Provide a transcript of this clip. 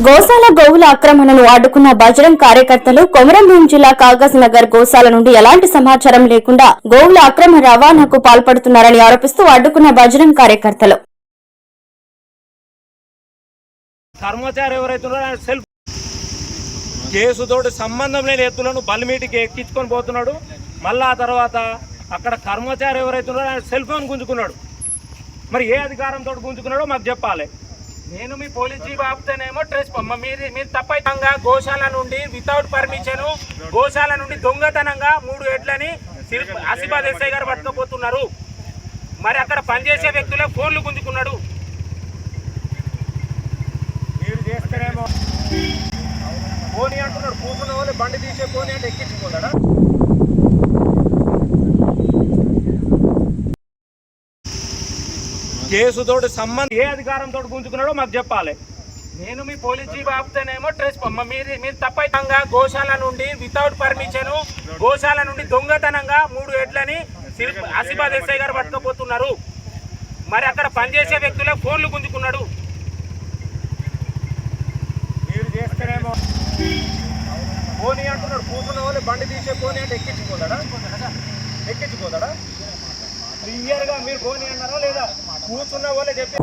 గోశాల గోవుల ఆక్రమణను అడ్డుకున్న బజరంగ్ కార్యకర్తలు కొమరంభీం జిల్లా కాగజ్ నగర్ గోశాల నుండి ఎలాంటి సమాచారం లేకుండా గోవుల అక్రమ రవాణాకు పాల్పడుతున్నారని ఆరోపిస్తూ అడ్డుకున్న బజరంగ్ కార్యకర్తలు కేసుతోటి సంబంధం లేని ఎత్తులను బలిమీటికి ఎక్కించుకొని పోతున్నాడు. మళ్ళా ఆ తర్వాత అక్కడ కర్మచారి ఎవరైతున్నారో ఆయన సెల్ ఫోన్ గుంజుకున్నాడు. మరి ఏ అధికారంతో గుంజుకున్నాడో మాకు చెప్పాలి. నేను మీ పోలీస్ జీప్ ఆపితేనేమో ట్రేస్ మీరు తప్పైతంగా గోశాల నుండి వితౌట్ పర్మిషన్ గోశాల నుండి దొంగతనంగా 3 ఎడ్లని ఆసిఫాబాద్ ఎస్ఐ గారు పట్టుకుపోతున్నారు. మరి అక్కడ పనిచేసే వ్యక్తులే ఫోన్లు గుంజుకున్నాడు. మీరు చేస్తారేమో పోనీ అంటున్నాడు. కూర్చున్న వాళ్ళు బండి తీసే పోనీ అంటే ఎక్కించుకోతాడా? కేసుతోటి సంబంధం ఏ అధికారంతో గుంజుకున్నాడో మాకు చెప్పాలి. నేను మీ పోలీస్ జీప్ ఆపితేనేమో ట్రేస్ మీరు తప్పైతంగా గోశాల నుండి వితౌట్ పర్మిషన్ గోశాల నుండి దొంగతనంగా 3 ఎడ్లని ఆసిఫాబాద్ ఎస్ఐ గారు పట్టుకుపోతున్నారు. మరి అక్కడ పనిచేసే వ్యక్తులే ఫోన్లు గుంజుకున్నాడు. మీరు చేస్తారేమో పోనీ అంటున్నాడు. కూర్చున్న వాళ్ళు బండి తీసే పోనీ అంటే ఎక్కించుకోతాడా? క్లియర్గా మీరు పోనీ అన్నారా లేదా? కూర్చున్న వాళ్ళే చెప్పి